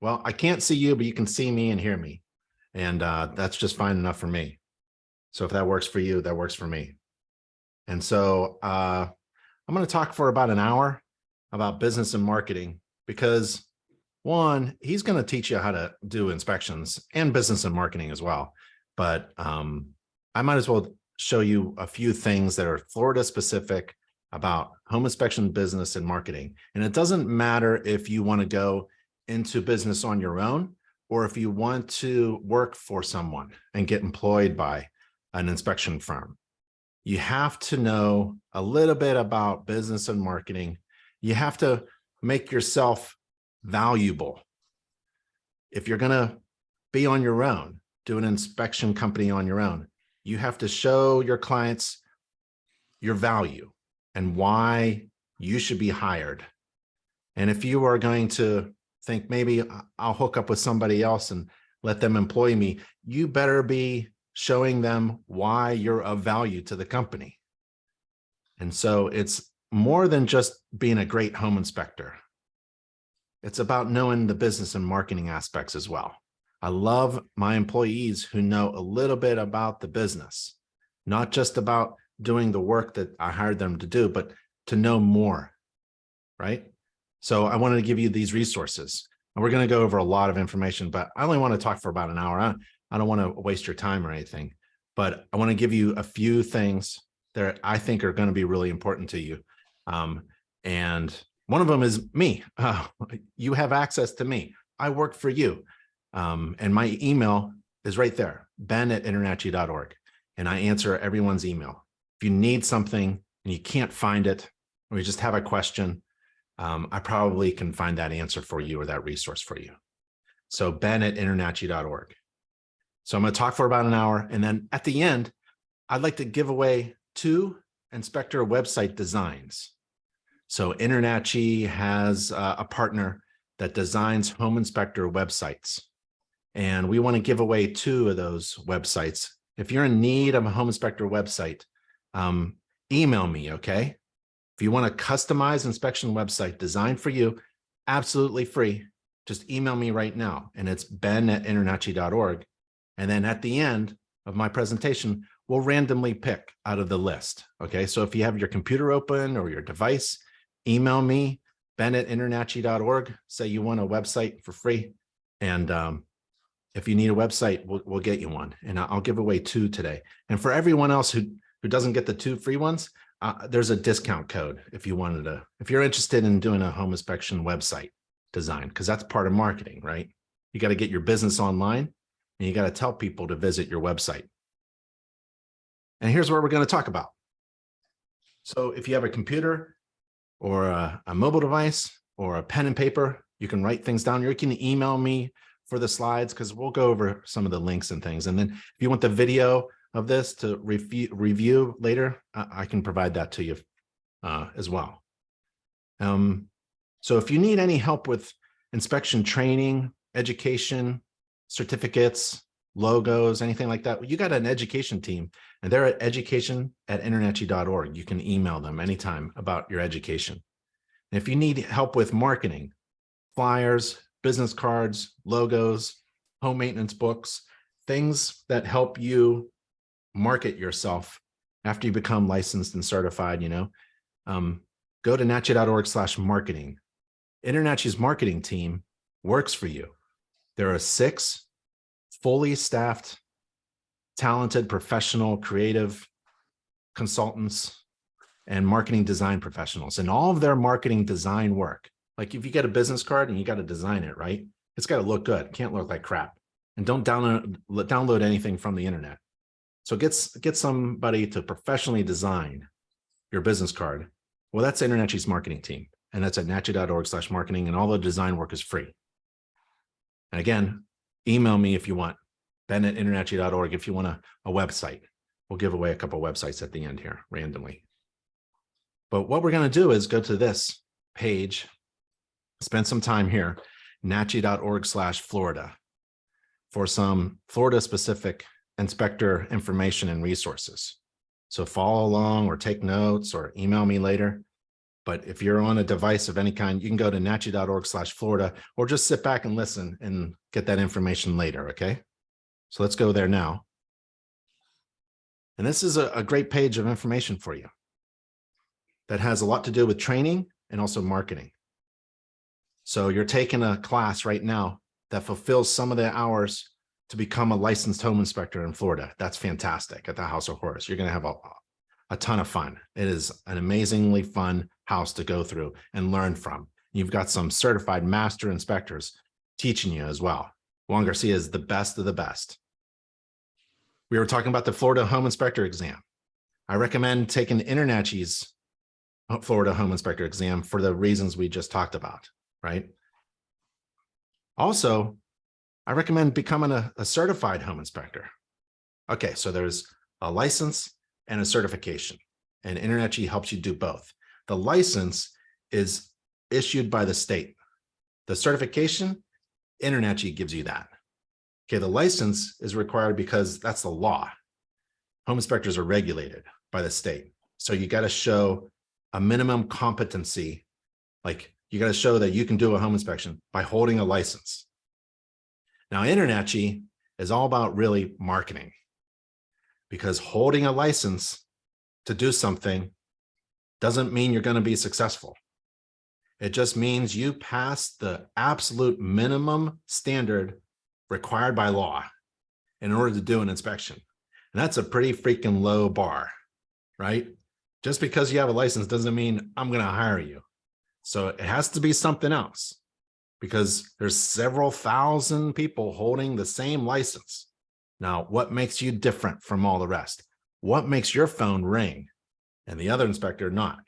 Well, I can't see you, but you can see me and hear me. And that's just fine enough for me. So if that works for you, that works for me. And so I'm going to talk for about an hour about business and marketing because one, he's going to teach you how to do inspections and business and marketing as well. But I might as well show you a few things that are Florida specific about home inspection business and marketing. And it doesn't matter if you want to go into business on your own or if you want to work for someone and get employed by an inspection firm. You have to know a little bit about business and marketing. You have to make yourself valuable. If you're going to be on your own, do an inspection company on your own, you have to show your clients your value and why you should be hired. And if you are going to think maybe I'll hook up with somebody else and let them employ me, you better be showing them why you're of value to the company. And so it's more than just being a great home inspector. It's about knowing the business and marketing aspects as well. I love my employees who know a little bit about the business, not just about doing the work that I hired them to do, but to know more, right? So I wanted to give you these resources. And we're going to go over a lot of information, but I only want to talk for about an hour. I don't want to waste your time or anything, but I want to give you a few things that I think are going to be really important to you. And one of them is me. You have access to me. I work for you. And my email is right there, ben@internachi.org. And I answer everyone's email. If you need something and you can't find it, or you just have a question, I probably can find that answer for you or that resource for you. So ben@internachi.org. So I'm going to talk for about an hour. And then at the end, I'd like to give away 2 inspector website designs. So InterNACHI has a partner that designs home inspector websites. And we want to give away 2 of those websites. If you're in need of a home inspector website, email me, okay? If you want a customized inspection website designed for you, absolutely free, just email me right now. And it's ben@internachi.org. And then at the end of my presentation, we'll randomly pick out of the list, okay? So if you have your computer open or your device, email me, ben@internachi.org, say you want a website for free. And if you need a website, we'll get you one. And I'll give away 2 today. And for everyone else who doesn't get the 2 free ones, there's a discount code if you're interested in doing a home inspection website design, because that's part of marketing, right? You got to get your business online and you got to tell people to visit your website. And here's what we're going to talk about. So if you have a computer or a mobile device or a pen and paper, you can write things down. You can email me for the slides because we'll go over some of the links and things. And then if you want the video of this to review later, I can provide that to you as well. So if you need any help with inspection training, education, certificates, logos, anything like that, you got an education team and they're at education@internachi.org. You can email them anytime about your education. And if you need help with marketing, flyers, business cards, logos, home maintenance books, things that help you market yourself after you become licensed and certified, go to nachi.org/marketing. InterNACHI's marketing team works for you. There are 6 fully staffed, talented, professional, creative consultants and marketing design professionals, and all of their marketing design work. Like if you get a business card and you got to design it, right? It's got to look good. It can't look like crap. And don't download anything from the internet. So get somebody to professionally design your business card. Well, that's InterNACHI's marketing team. And that's at nachi.org/marketing. And all the design work is free. And again, email me if you want, ben@internachi.org if you want a website. We'll give away a couple of websites at the end here randomly. But what we're going to do is go to this page, spend some time here, nachi.org/Florida for some Florida specific inspector information and resources. So follow along or take notes or email me later. But if you're on a device of any kind, you can go to nachi.org/Florida, or just sit back and listen and get that information later, okay? So let's go there now. And this is a great page of information for you that has a lot to do with training and also marketing. So you're taking a class right now that fulfills some of the hours to become a licensed home inspector in Florida. That's fantastic at the House of Horrors. You're going to have a ton of fun. It is an amazingly fun house to go through and learn from. You've got some certified master inspectors teaching you as well. Juan Garcia is the best of the best. We were talking about the Florida Home Inspector exam. I recommend taking InterNACHI's Florida Home Inspector exam for the reasons we just talked about, right? Also, I recommend becoming a certified home inspector. Okay, so there's a license and a certification, and InterNACHI helps you do both. The license is issued by the state. The certification, InterNACHI gives you that. Okay, the license is required because that's the law. Home inspectors are regulated by the state. So you got to show a minimum competency, like you got to show that you can do a home inspection by holding a license. Now, InterNACHI is all about really marketing, because holding a license to do something doesn't mean you're going to be successful. It just means you pass the absolute minimum standard required by law in order to do an inspection. And that's a pretty freaking low bar, right? Just because you have a license doesn't mean I'm going to hire you. So it has to be something else, because there's several thousand people holding the same license. Now, what makes you different from all the rest? What makes your phone ring and the other inspector not?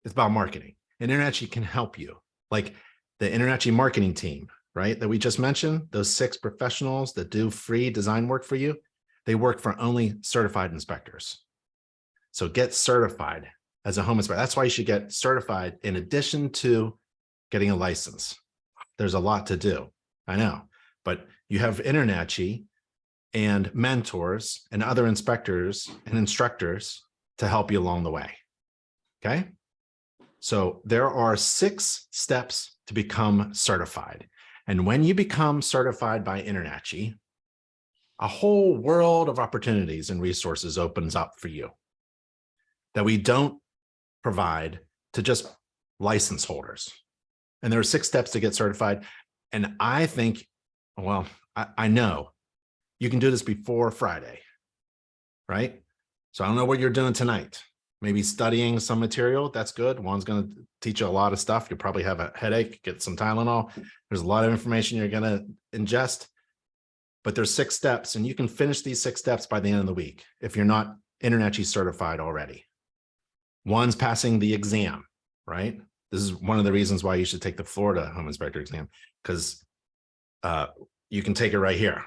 It's about marketing. And InterNACHI can help you. Like the InterNACHI marketing team, right, that we just mentioned, those 6 professionals that do free design work for you, they work for only certified inspectors. So get certified as a home inspector. That's why you should get certified in addition to getting a license. There's a lot to do, I know, but you have InterNACHI and mentors and other inspectors and instructors to help you along the way, okay? So there are 6 steps to become certified. And when you become certified by InterNACHI, a whole world of opportunities and resources opens up for you that we don't provide to just license holders. And there are 6 steps to get certified. And I think, well, I know you can do this before Friday, right? So I don't know what you're doing tonight. Maybe studying some material. That's good. Juan's going to teach you a lot of stuff. You'll probably have a headache, get some Tylenol. There's a lot of information you're going to ingest, but there's 6 steps, and you can finish these 6 steps by the end of the week if you're not InterNACHI certified already. One's passing the exam, right? This is one of the reasons why you should take the Florida Home Inspector exam, because you can take it right here.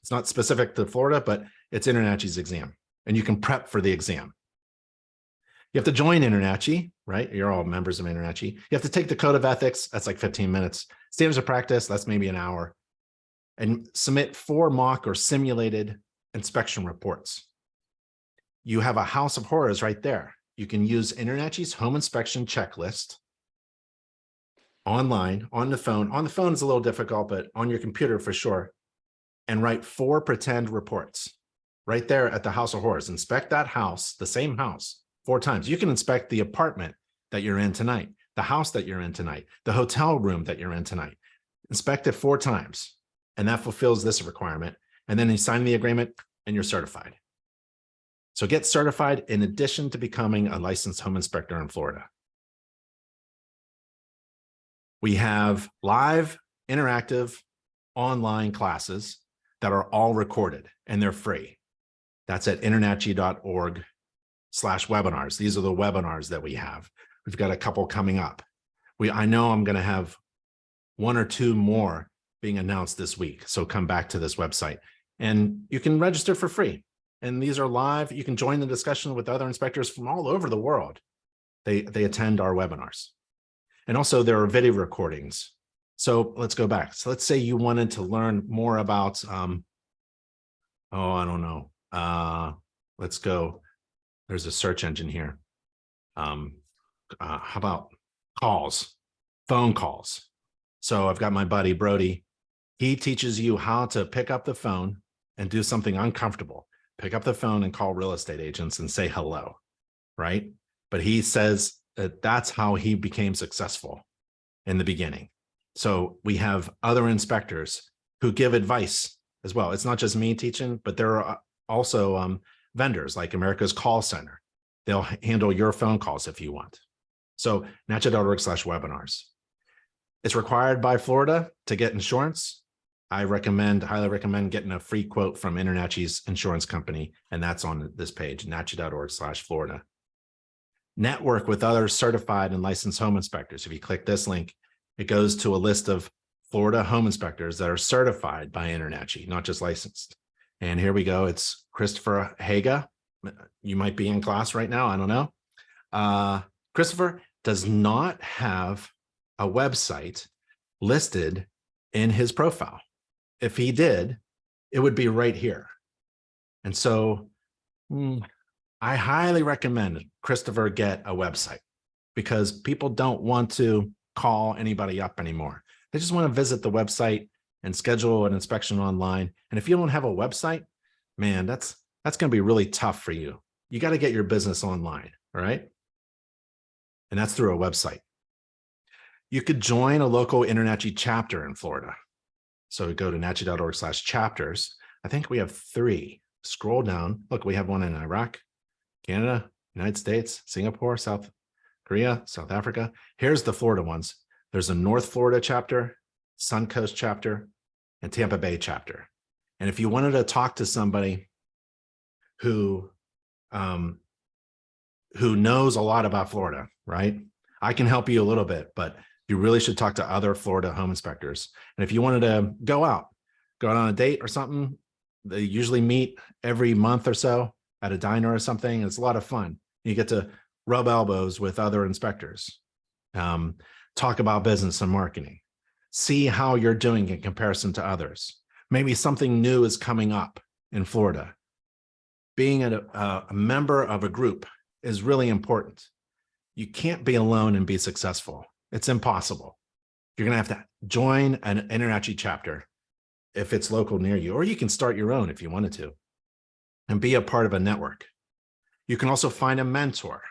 It's not specific to Florida, but it's InterNACHI's exam, and you can prep for the exam. You have to join InterNACHI, right? You're all members of InterNACHI. You have to take the Code of Ethics. That's like 15 minutes. Standards of Practice, that's maybe an hour. And submit 4 mock or simulated inspection reports. You have a House of Horrors right there. You can use InterNACHI's home inspection checklist online, on the phone. On the phone is a little difficult, but on your computer for sure. And write 4 pretend reports right there at the House of Horrors. Inspect that house, the same house, 4 times. You can inspect the apartment that you're in tonight, the house that you're in tonight, the hotel room that you're in tonight. Inspect it 4 times, and that fulfills this requirement. And then you sign the agreement and you're certified. So get certified in addition to becoming a licensed home inspector in Florida. We have live, interactive, online classes that are all recorded, and they're free. That's at internachi.org/webinars. These are the webinars that we have. We've got a couple coming up. I know I'm going to have 1 or 2 more being announced this week. So come back to this website and you can register for free. And these are live. You can join the discussion with other inspectors from all over the world. They attend our webinars. And also there are video recordings. So let's go back. So let's say you wanted to learn more about, I don't know. Let's go. There's a search engine here. Go how about calls, phone calls? So I've got my buddy Brody. He teaches you how to pick up the phone and do something uncomfortable. Pick up the phone and call real estate agents and say hello, right? But he says that that's how he became successful in the beginning. So we have other inspectors who give advice as well. It's not just me teaching, but there are also vendors like America's Call Center. They'll handle your phone calls if you want. So NACHI.org/webinars. It's required by Florida to get insurance. I highly recommend getting a free quote from InterNACHI's insurance company, and that's on this page, NACHI.org/Florida. Network with other certified and licensed home inspectors. If you click this link, it goes to a list of Florida home inspectors that are certified by InterNACHI, not just licensed. And here we go. It's Christopher Haga. You might be in class right now. I don't know. Christopher does not have a website listed in his profile. If he did, it would be right here. And so I highly recommend Christopher get a website, because people don't want to call anybody up anymore. They just want to visit the website and schedule an inspection online. And if you don't have a website, man, that's going to be really tough for you. You got to get your business online, all right? And that's through a website. You could join a local InterNACHI chapter in Florida. So go to NACHI.org/chapters. I think we have 3. Scroll down. Look, we have one in Iraq, Canada, United States, Singapore, South Korea, South Africa. Here's the Florida ones. There's a North Florida chapter, Suncoast chapter, and Tampa Bay chapter. And if you wanted to talk to somebody who knows a lot about Florida, right? I can help you a little bit, but you really should talk to other Florida home inspectors. And if you wanted to go out on a date or something, they usually meet every month or so at a diner or something. It's a lot of fun. You get to rub elbows with other inspectors, talk about business and marketing, see how you're doing in comparison to others. Maybe something new is coming up in Florida. Being a member of a group is really important. You can't be alone and be successful. It's impossible. You're going to have to join an InterNACHI chapter if it's local near you, or you can start your own if you wanted to, and be a part of a network. You can also find a mentor.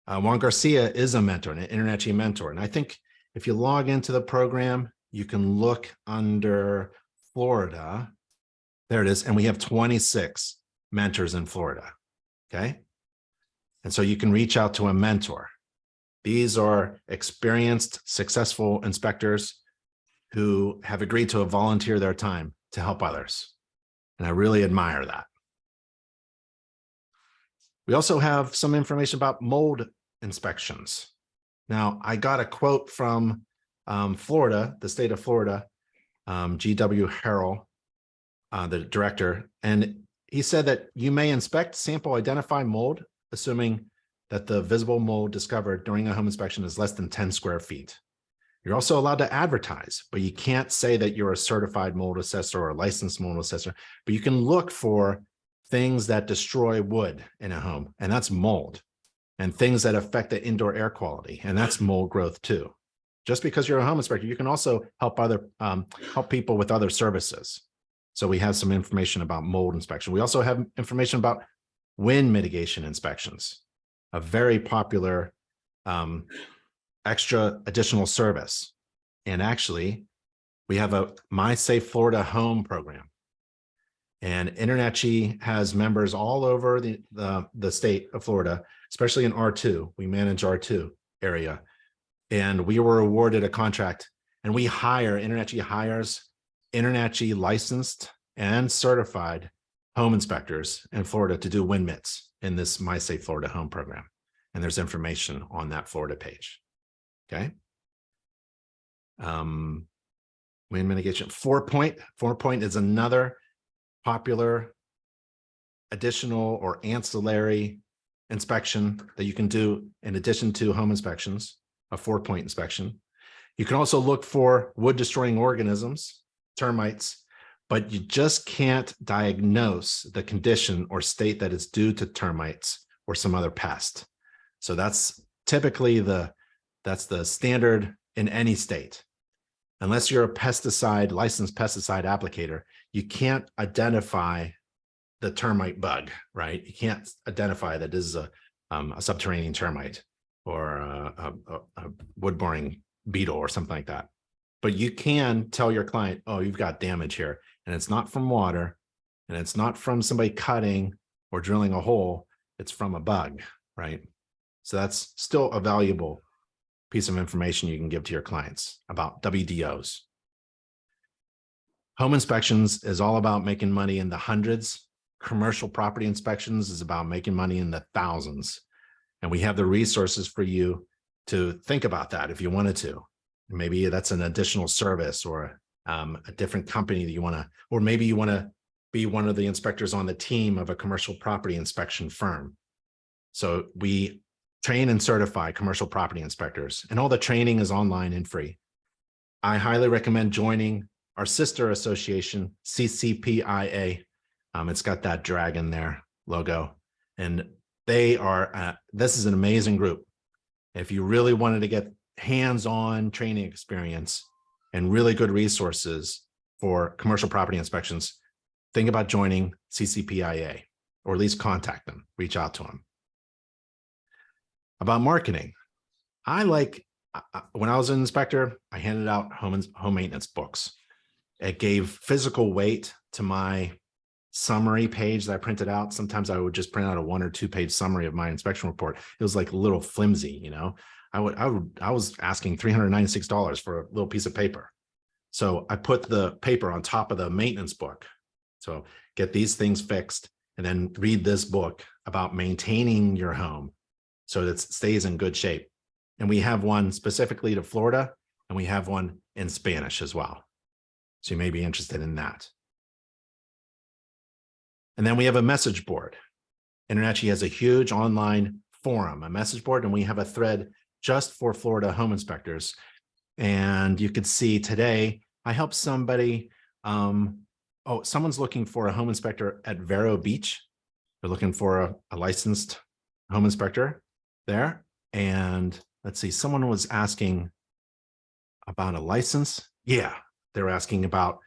Juan Garcia is a mentor, an InterNACHI mentor. And I think if you log into the program, you can look under Florida. There it is. And we have 26 mentors in Florida. Okay. And so you can reach out to a mentor. These are experienced, successful inspectors who have agreed to volunteer their time to help others. And I really admire that. We also have some information about mold inspections. Now, I got a quote from Florida, the state of Florida, G.W. Harrell, the director, and he said that you may inspect, sample, identify mold, assuming that the visible mold discovered during a home inspection is less than 10 square feet. You're also allowed to advertise, but you can't say that you're a certified mold assessor or a licensed mold assessor, but you can look for things that destroy wood in a home, and that's mold, and things that affect the indoor air quality, and that's mold growth too. Just because you're a home inspector, you can also help help people with other services. So we have some information about mold inspection. We also have information about wind mitigation inspections, a very popular extra additional service. And actually, we have a My Safe Florida Home program. And InterNACHI has members all over the state of Florida, especially in R2. We manage R2 area. And we were awarded a contract, and we hire, InterNACHI hires InterNACHI licensed and certified home inspectors in Florida to do wind mits in this My Safe Florida Home program. And there's information on that Florida page. Okay. Wind mitigation. 4-point is another popular additional or ancillary inspection that you can do in addition to home inspections, a 4-point inspection. You can also look for wood destroying organisms, termites, but you just can't diagnose the condition or state that it's due to termites or some other pest. So that's typically that's the standard in any state. Unless you're a licensed pesticide applicator, you can't identify the termite bug, right? You can't identify that this is a subterranean termite or a wood boring beetle or something like that. But you can tell your client, oh, you've got damage here, and it's not from water, and it's not from somebody cutting or drilling a hole, it's from a bug, right? So that's still a valuable piece of information you can give to your clients about WDOs. Home inspections is all about making money in the hundreds. Commercial property inspections is about making money in the thousands. And we have the resources for you to think about that if you wanted to. Maybe that's an additional service or a different company that you want to, or maybe you want to be one of the inspectors on the team of a commercial property inspection firm. So we train and certify commercial property inspectors, and all the training is online and free. I highly recommend joining our sister association, CCPIA. It's got that dragon there logo, and they are, this is an amazing group. If you really wanted to get hands-on training experience and really good resources for commercial property inspections, think about joining CCPIA, or at least contact them, reach out to them. About marketing, when I was an inspector, I handed out home maintenance books. It gave physical weight to my summary page that I printed out. Sometimes I would just print out a 1 or 2 page summary of my inspection report. It was like a little flimsy, you know. I was asking $396 for a little piece of paper. So I put the paper on top of the maintenance book. So get these things fixed and then read this book about maintaining your home so that it stays in good shape. And we have one specifically to Florida, and we have one in Spanish as well. So you may be interested in that. And then we have a message board. InterNACHI has a huge online forum, a message board, and we have a thread just for Florida home inspectors. And you could see today, I helped somebody, someone's looking for a home inspector at Vero Beach. They're looking for a licensed home inspector there. And let's see, someone was asking about a license. Yeah, they were asking about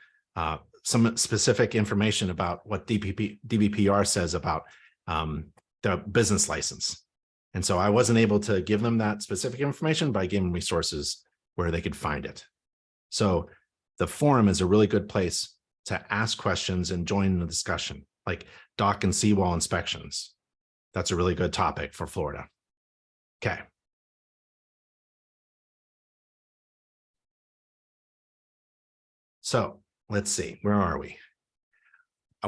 some specific information about what DBPR says about the business license. And so I wasn't able to give them that specific information, but I gave them resources where they could find it. So the forum is a really good place to ask questions and join the discussion, like dock and seawall inspections. That's a really good topic for Florida. Okay. So let's see, where are we?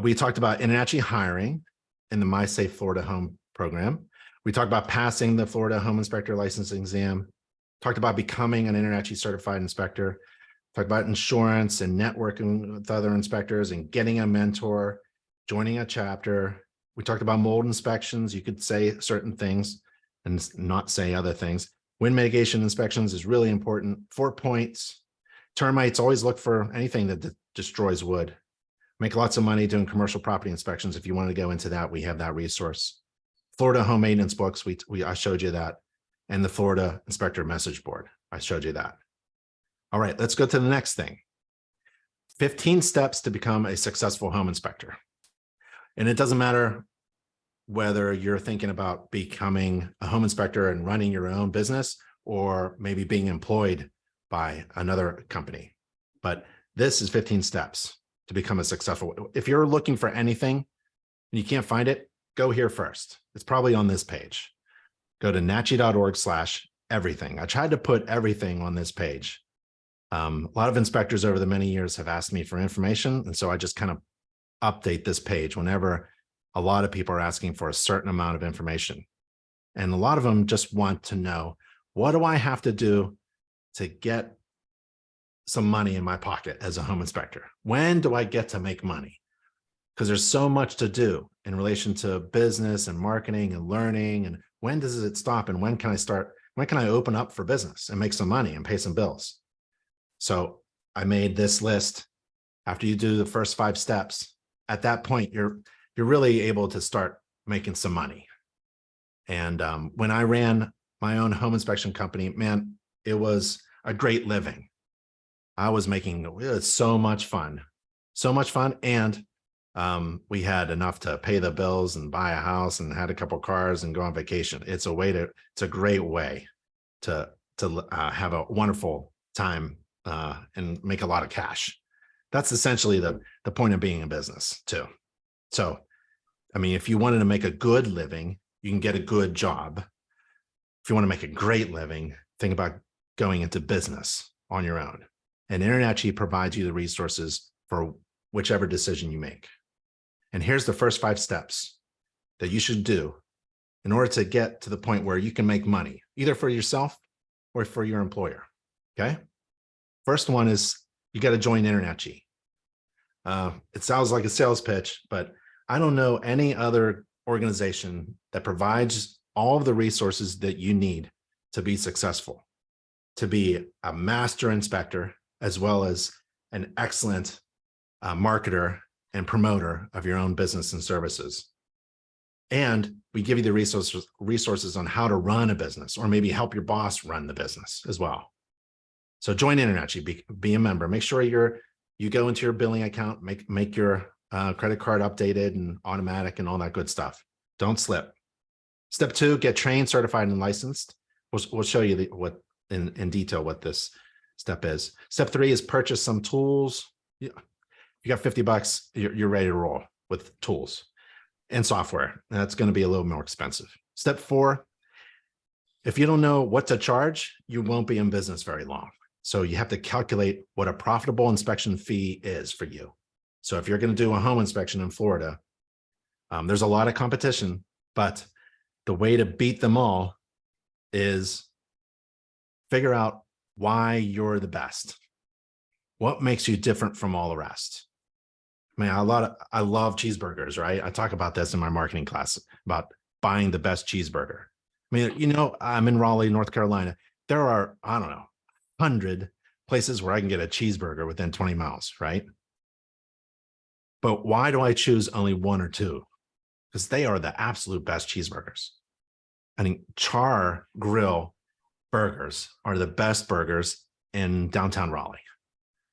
We talked about InterNACHI hiring in the My Safe Florida Home program. We talked about passing the Florida Home Inspector Licensing Exam. Talked about becoming an InterNACHI certified inspector. Talked about insurance and networking with other inspectors and getting a mentor, joining a chapter. We talked about mold inspections. You could say certain things and not say other things. Wind mitigation inspections is really important. 4 points. Termites, always look for anything that destroys wood. Make lots of money doing commercial property inspections. If you want to go into that, we have that resource. Florida home maintenance books, I showed you that. And the Florida Inspector Message Board, I showed you that. All right, let's go to the next thing. 15 steps to become a successful home inspector. And it doesn't matter whether you're thinking about becoming a home inspector and running your own business, or maybe being employed by another company. But this is 15 steps to become a successful. If you're looking for anything and you can't find it, go here first. It's probably on this page. Go to nachi.org/everything. I tried to put everything on this page. A lot of inspectors over the many years have asked me for information. And so I just kind of update this page whenever a lot of people are asking for a certain amount of information. And a lot of them just want to know, what do I have to do to get some money in my pocket as a home inspector? When do I get to make money? Because there's so much to do in relation to business and marketing and learning. And when does it stop? And when can I start? When can I open up for business and make some money and pay some bills? So I made this list. After you do the first 5 steps, at that point, you're really able to start making some money. And when I ran my own home inspection company, man, it was a great living. I was making it was so much fun. And we had enough to pay the bills and buy a house and had a couple cars and go on vacation. It's a great way to have a wonderful time and make a lot of cash. That's essentially the point of being in business too. So, I mean, if you wanted to make a good living, you can get a good job. If you want to make a great living, think about going into business on your own. And InterNACHI provides you the resources for whichever decision you make. And here's the first 5 steps that you should do in order to get to the point where you can make money, either for yourself or for your employer. Okay. First one is you got to join InterNACHI. It sounds like a sales pitch, but I don't know any other organization that provides all of the resources that you need to be successful, to be a master inspector, as well as an excellent marketer and promoter of your own business and services. And we give you the resources on how to run a business, or maybe help your boss run the business as well. So join InterNACHI, be a member. Make sure you go into your billing account, make your credit card updated and automatic and all that good stuff. Don't slip. Step 2, get trained, certified, and licensed. We'll show you in detail what this step is. Step 3 is purchase some tools. You got $50, you're ready to roll with tools and software. That's going to be a little more expensive. Step 4, if you don't know what to charge, you won't be in business very long. So you have to calculate what a profitable inspection fee is for you. So if you're going to do a home inspection in Florida, there's a lot of competition, but the way to beat them all is figure out why you're the best. What makes you different from all the rest? I mean, I love cheeseburgers, right? I talk about this in my marketing class about buying the best cheeseburger. I mean, I'm in Raleigh, North Carolina. There are, I don't know, 100 places where I can get a cheeseburger within 20 miles, right? But why do I choose only 1 or 2? Because they are the absolute best cheeseburgers. I think Char Grill burgers are the best burgers in downtown Raleigh.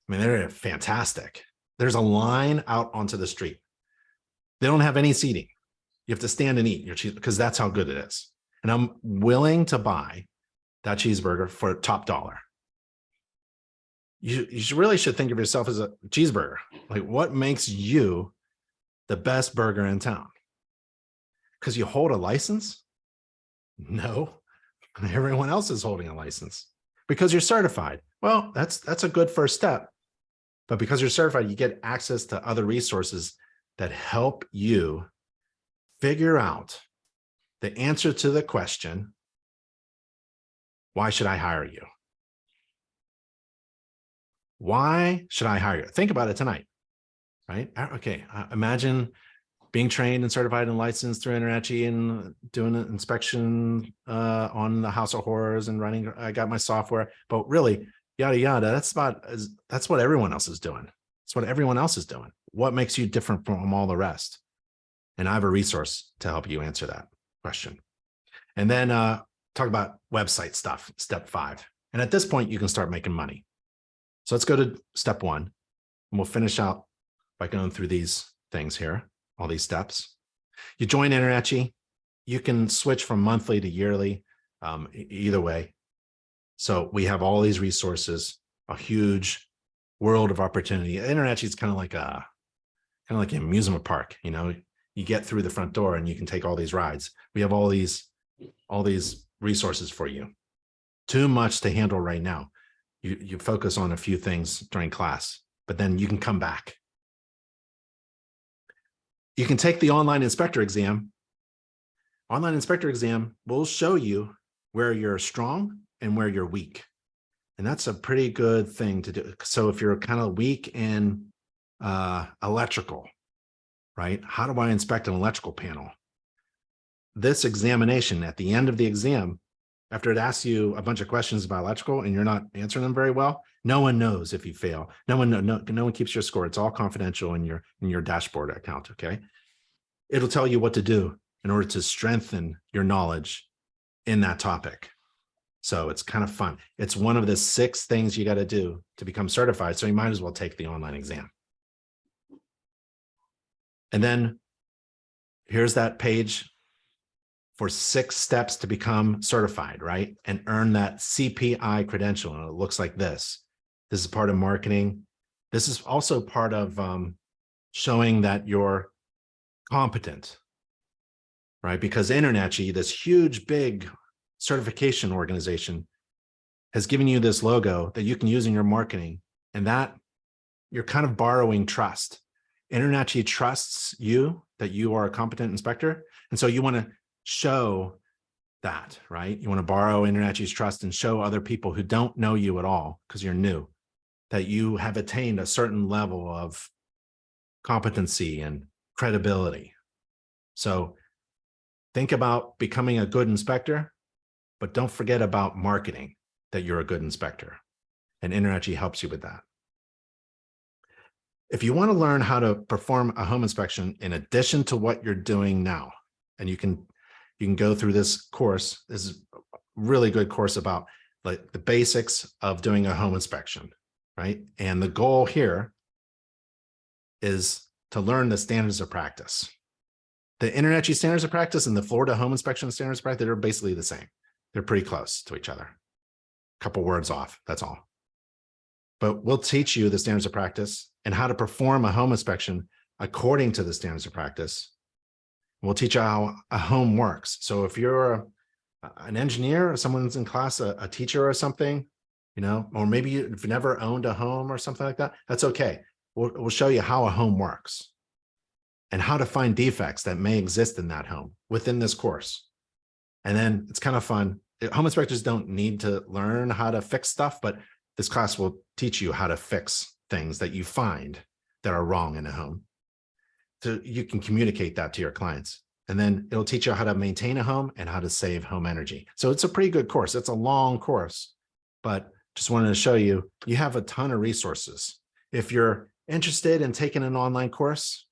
I mean, they're fantastic. There's a line out onto the street. They don't have any seating. You have to stand and eat your cheese because that's how good it is. And I'm willing to buy that cheeseburger for top dollar. You really should think of yourself as a cheeseburger. Like, what makes you the best burger in town? Because you hold a license? No, everyone else is holding a license. Because you're certified. Well, that's a good first step. But because you're certified, you get access to other resources that help you figure out the answer to the question, why should I hire you? Why should I hire you? Think about it tonight, right? Okay, imagine being trained and certified and licensed through InterNACHI and doing an inspection on the House of Horrors and running, I got my software, but really, yada, yada, that's what everyone else is doing. That's what everyone else is doing. What makes you different from all the rest? And I have a resource to help you answer that question. And then talk about website stuff, step 5. And at this point, you can start making money. So let's go to step 1, and we'll finish out by going through these things here, all these steps. You join InterNACHI. You can switch from monthly to yearly, either way. So we have all these resources, a huge world of opportunity. InterNACHI is kind of like an amusement park. You get through the front door and you can take all these rides. We have all these resources for you. Too much to handle right now. You focus on a few things during class, but then you can come back. You can take the online inspector exam. Online inspector exam will show you where you're strong and where you're weak. And that's a pretty good thing to do. So if you're kind of weak in electrical, right? How do I inspect an electrical panel? This examination, at the end of the exam, after it asks you a bunch of questions about electrical and you're not answering them very well, no one knows if you fail. No one keeps your score. It's all confidential in your dashboard account, okay? It'll tell you what to do in order to strengthen your knowledge in that topic. So it's kind of fun. It's one of the 6 things you got to do to become certified. So you might as well take the online exam. And then here's that page for 6 steps to become certified, right? And earn that CPI credential. And it looks like this. This is part of marketing. This is also part of showing that you're competent, right? Because InterNACHI, this huge, big certification organization, has given you this logo that you can use in your marketing, and that you're kind of borrowing trust. InterNACHI trusts you that you are a competent inspector. And so you want to show that, right? You want to borrow InterNACHI's trust and show other people who don't know you at all, because you're new, that you have attained a certain level of competency and credibility. So think about becoming a good inspector, but don't forget about marketing that you're a good inspector. And InterNACHI helps you with that. If you want to learn how to perform a home inspection in addition to what you're doing now, and you can go through this course. This is a really good course about like the basics of doing a home inspection, right? And the goal here is to learn the standards of practice. The InterNACHI standards of practice and the Florida home inspection standards of practice, they're basically the same. They're pretty close to each other. A couple words off, that's all. But we'll teach you the standards of practice and how to perform a home inspection according to the standards of practice. We'll teach you how a home works. So if you're an engineer or someone's in class, a teacher or something, you know, or maybe you've never owned a home or something like that, that's okay. We'll show you how a home works and how to find defects that may exist in that home within this course. And then it's kind of fun. Home inspectors don't need to learn how to fix stuff, but this class will teach you how to fix things that you find that are wrong in a home. So you can communicate that to your clients. And then it'll teach you how to maintain a home and how to save home energy. So it's a pretty good course. It's a long course, but just wanted to show you, you have a ton of resources. If you're interested in taking an online course,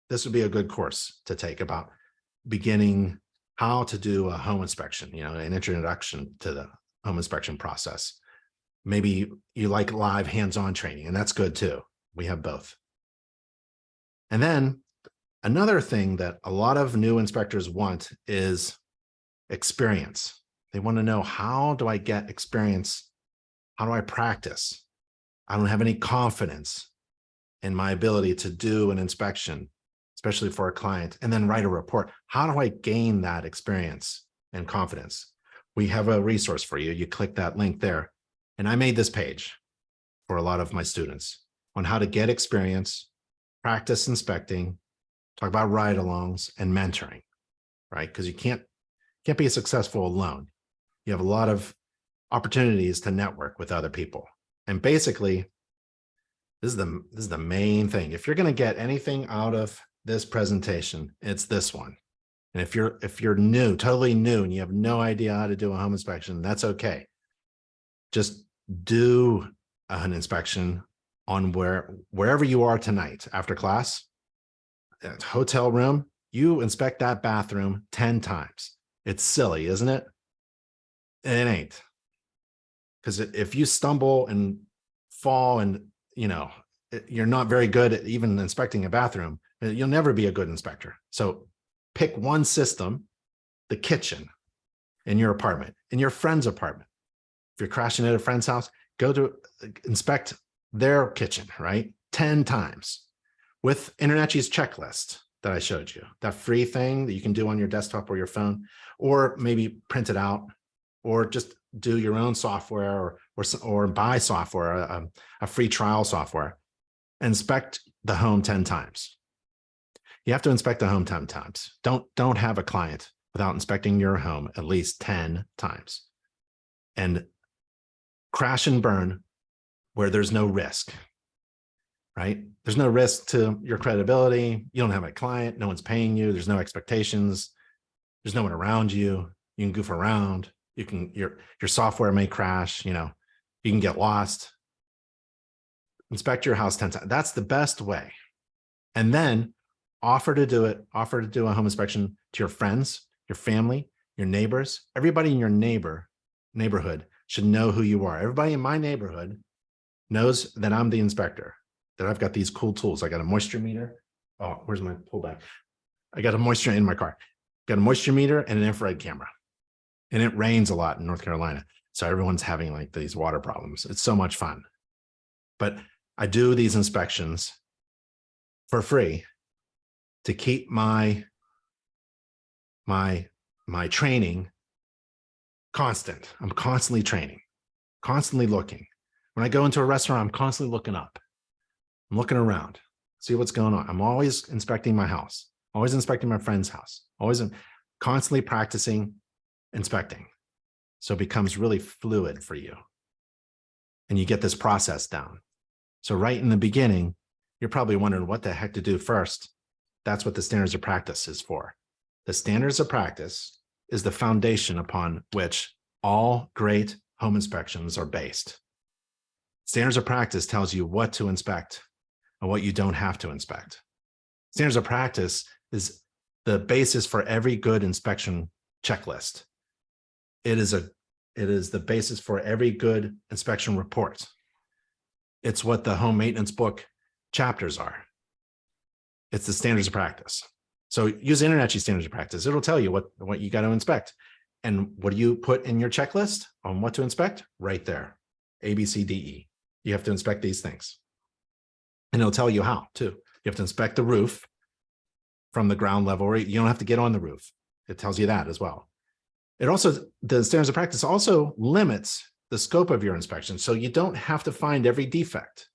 this would be a good course to take about beginning how to do a home inspection, you know, an introduction to the home inspection process. Maybe you like live hands-on training, and that's good too. We have both. And then another thing that a lot of new inspectors want is experience. They want to know, how do I get experience? How do I practice? I don't have any confidence in my ability to do an inspection, especially for a client, and then write a report. How do I gain that experience and confidence? We have a resource for you. You click that link there. And I made this page for a lot of my students on how to get experience, practice inspecting, talk about ride-alongs and mentoring, right? Because you can't be successful alone. You have a lot of opportunities to network with other people. And basically, this is the main thing. If you're going to get anything out of this presentation, it's this one. And if you're new, totally new, and you have no idea how to do a home inspection, that's okay. Just do an inspection on wherever you are tonight after class. Hotel room, you inspect that bathroom 10 times. It's silly, isn't it? It ain't. Because if you stumble and fall and, you know, you're not very good at even inspecting a bathroom, you'll never be a good inspector. So pick one system, the kitchen in your apartment, in your friend's apartment. If you're crashing at a friend's house, go to inspect their kitchen, right? 10 times. With InterNACHI's checklist that I showed you, that free thing that you can do on your desktop or your phone, or maybe print it out, or just do your own software or buy software, a free trial software. Inspect the home 10 times. You have to inspect the home 10 times. Don't have a client without inspecting your home at least 10 times. And crash and burn where there's no risk. Right? There's no risk to your credibility. You don't have a client. No one's paying you. There's no expectations. There's no one around you. You can goof around. Your software may crash. You know, you can get lost. Inspect your house 10 times. That's the best way. And then offer to do it. Offer to do a home inspection to your friends, your family, your neighbors, everybody in your neighborhood should know who you are. Everybody in my neighborhood knows that I'm the inspector, that I've got these cool tools. I got a moisture meter. Oh, where's my pullback? I got a moisture in my car. Got a moisture meter and an infrared camera. And it rains a lot in North Carolina. So everyone's having like these water problems. It's so much fun. But I do these inspections for free to keep my training constant. I'm constantly training, constantly looking. When I go into a restaurant, I'm constantly looking up. I'm looking around, see what's going on. I'm always inspecting my house, always inspecting my friend's house, always constantly practicing inspecting. So it becomes really fluid for you. And you get this process down. So right in the beginning, you're probably wondering what the heck to do first. That's what the standards of practice is for. The standards of practice is the foundation upon which all great home inspections are based. Standards of practice tells you what to inspect and what you don't have to inspect. Standards of practice is the basis for every good inspection checklist. It is the basis for every good inspection report. It's what the home maintenance book chapters are. It's the standards of practice. So use InterNACHI standards of practice. It'll tell you what you got to inspect. And what do you put in your checklist on what to inspect? Right there, A, B, C, D, E. You have to inspect these things. And it'll tell you how too. You have to inspect the roof from the ground level, or you don't have to get on the roof. It tells you that as well. It also, the standards of practice also limits the scope of your inspection. So you don't have to find every defect.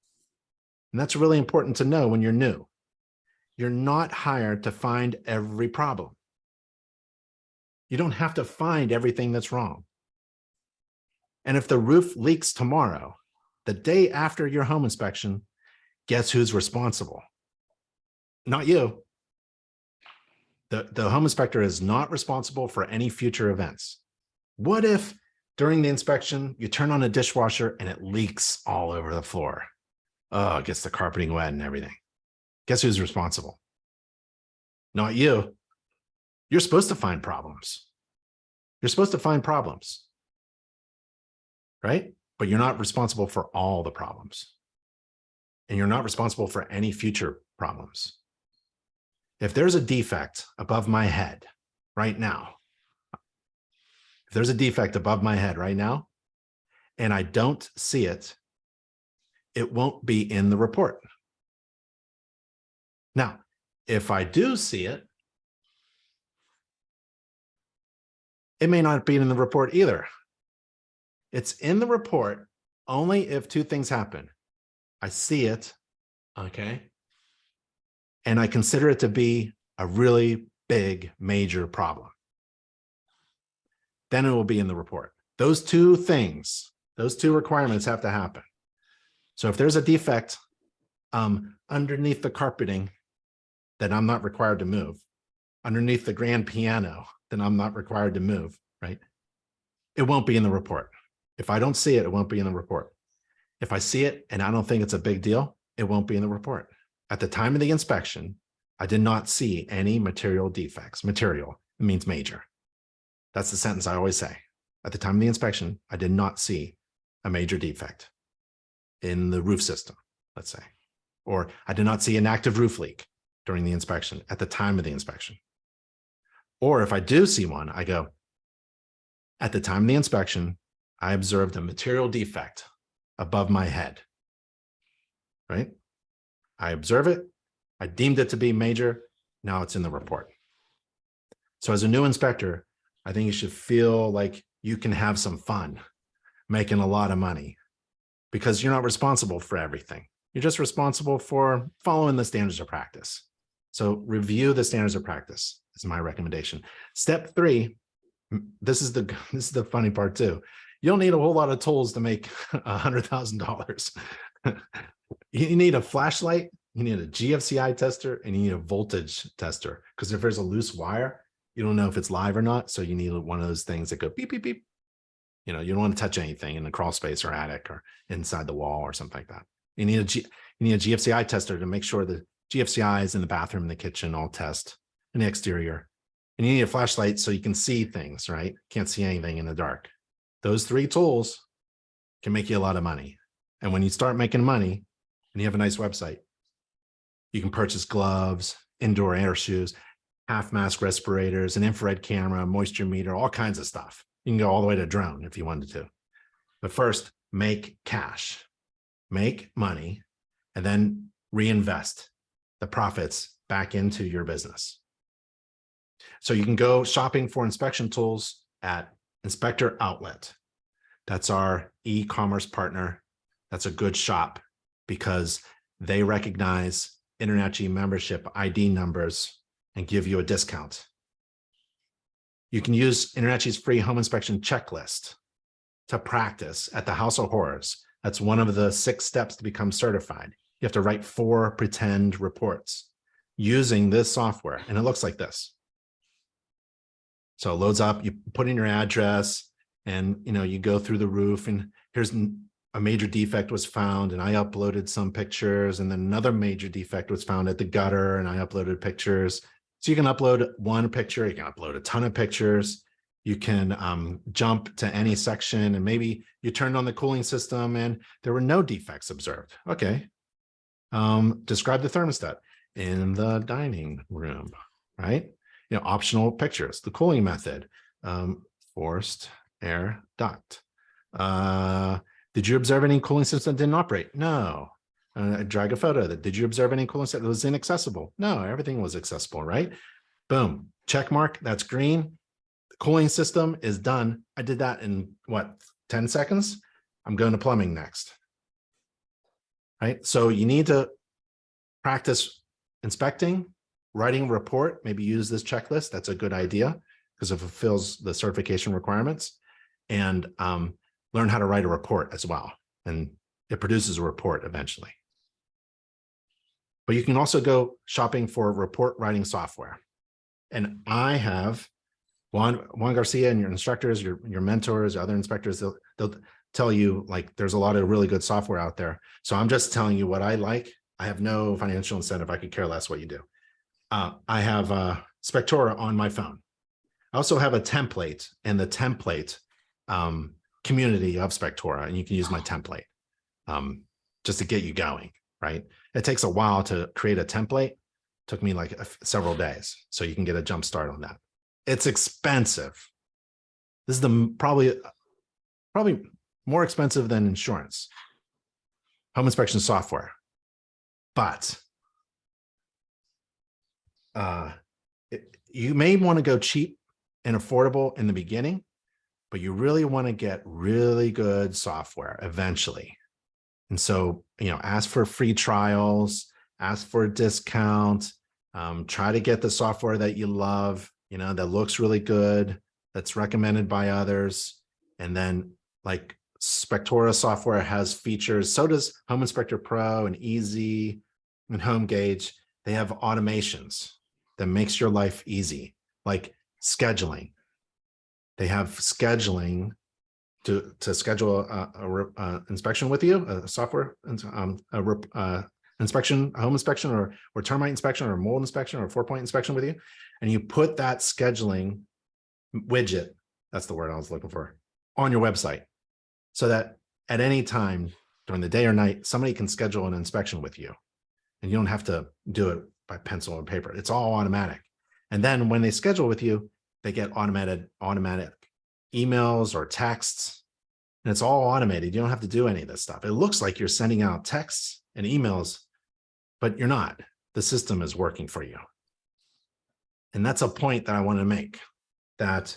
And that's really important to know when you're new. You're not hired to find every problem. You don't have to find everything that's wrong. And if the roof leaks tomorrow, the day after your home inspection, guess who's responsible? Not you. The home inspector is not responsible for any future events. What if during the inspection, you turn on a dishwasher and it leaks all over the floor? Oh, it gets the carpeting wet and everything. Guess who's responsible? Not you. You're supposed to find problems. You're supposed to find problems, right? But you're not responsible for all the problems. And you're not responsible for any future problems. If there's a defect above my head right now, if there's a defect above my head right now, and I don't see it, it won't be in the report. Now, if I do see it, it may not be in the report either. It's in the report only if two things happen. I see it, okay, and I consider it to be a really big, major problem. Then it will be in the report. Those two things, those two requirements have to happen. So if there's a defect underneath the carpeting that I'm not required to move, underneath the grand piano that I'm not required to move, right? It won't be in the report. If I don't see it, it won't be in the report. If I see it and I don't think it's a big deal, it won't be in the report. At the time of the inspection, I did not see any material defects. Material, it means major. That's the sentence I always say. At the time of the inspection, I did not see a major defect in the roof system, let's say. Or I did not see an active roof leak during the inspection at the time of the inspection. Or if I do see one, I go, at the time of the inspection, I observed a material defect above my head, right? I observe it. I deemed it to be major. Now it's in the report. So as a new inspector, I think you should feel like you can have some fun making a lot of money because you're not responsible for everything. You're just responsible for following the standards of practice. So review the standards of practice is my recommendation. Step 3, this is the funny part too. You don't need a whole lot of tools to make $100,000. You need a flashlight, you need a GFCI tester, and you need a voltage tester. Because if there's a loose wire, you don't know if it's live or not. So you need one of those things that go beep, beep, beep. You know, you don't want to touch anything in the crawl space or attic or inside the wall or something like that. You need a GFCI tester to make sure the GFCIs in the bathroom and the kitchen all test, and the exterior. And you need a flashlight so you can see things, right? Can't see anything in the dark. Those 3 tools can make you a lot of money. And when you start making money and you have a nice website, you can purchase gloves, indoor air shoes, half mask respirators, an infrared camera, moisture meter, all kinds of stuff. You can go all the way to a drone if you wanted to. But first, make cash, make money, and then reinvest the profits back into your business. So you can go shopping for inspection tools at Inspector Outlet. That's our e-commerce partner. That's a good shop because they recognize InterNACHI membership ID numbers and give you a discount. You can use InterNACHI's free home inspection checklist to practice at the House of Horrors. That's one of the 6 steps to become certified. You have to write 4 pretend reports using this software, and it looks like this. So it loads up, you put in your address, and you go through the roof, and here's a major defect was found, and I uploaded some pictures, and then another major defect was found at the gutter, and I uploaded pictures. So you can upload 1 picture, you can upload a ton of pictures, you can jump to any section, and maybe you turned on the cooling system and there were no defects observed. Okay. Describe the thermostat in the dining room, right? Optional pictures, the cooling method, forced air duct. Did you observe any cooling system that didn't operate? No. Drag a photo. Did you observe any cooling system that was inaccessible? No, everything was accessible, right? Boom, check mark, that's green. The cooling system is done. I did that in what, 10 seconds? I'm going to plumbing next, right? So you need to practice inspecting, writing a report, maybe use this checklist. That's a good idea because it fulfills the certification requirements, and learn how to write a report as well. And it produces a report eventually. But you can also go shopping for report writing software. And I have Juan Garcia and your instructors, your mentors, other inspectors, they'll tell you like there's a lot of really good software out there. So I'm just telling you what I like. I have no financial incentive. I could care less what you do. I have Spectora on my phone. I also have a template in the template community of Spectora, and you can use my template just to get you going, right? It takes a while to create a template. It took me like several days, so you can get a jump start on that. It's expensive. This is the probably more expensive than insurance, home inspection software, but you may want to go cheap and affordable in the beginning, but you really want to get really good software eventually. And so, ask for free trials, ask for a discount, try to get the software that you love, that looks really good, that's recommended by others. And then like Spectora software has features, so does Home Inspector Pro and Easy and Home Gauge. They have automations that makes your life easy, like scheduling. They have scheduling to schedule a inspection with you, a software inspection, a home inspection, or termite inspection, or mold inspection, or 4-point inspection with you, and you put that scheduling widget, that's the word I was looking for, on your website, so that at any time during the day or night, somebody can schedule an inspection with you, and you don't have to do it by pencil and paper. It's all automatic. And then when they schedule with you, they get automatic emails or texts, and it's all automated. You don't have to do any of this stuff. It looks like you're sending out texts and emails, but you're not. The system is working for you. And that's a point that I want to make, that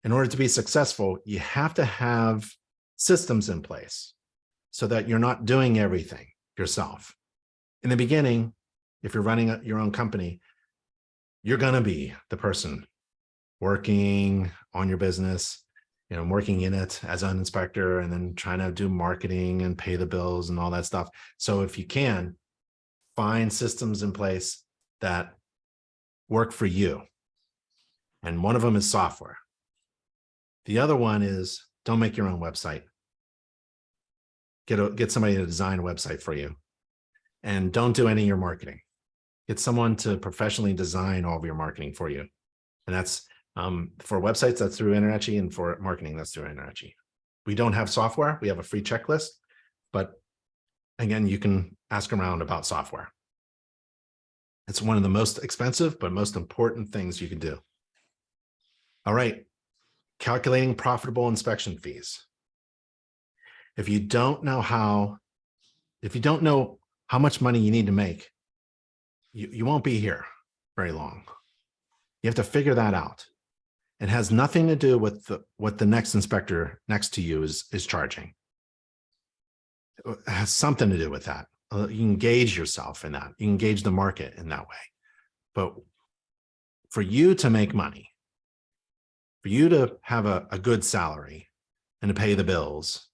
in order to be successful, you have to have systems in place so that you're not doing everything yourself. In the beginning, if you're running your own company, you're going to be the person working on your business, working in it as an inspector, and then trying to do marketing and pay the bills and all that stuff. So if you can, find systems in place that work for you. And one of them is software. The other one is don't make your own website. Get somebody to design a website for you. And don't do any of your marketing. Get someone to professionally design all of your marketing for you. And that's for websites, that's through InterNACHI, and for marketing, that's through InterNACHI. We don't have software. We have a free checklist, but again, you can ask around about software. It's one of the most expensive, but most important things you can do. All right, calculating profitable inspection fees. If you don't know how much money you need to make, you won't be here very long. You have to figure that out. It has nothing to do with what the next inspector next to you is charging. It has something to do with that. You engage yourself in that. You engage the market in that way. But for you to make money, for you to have a good salary and to pay the bills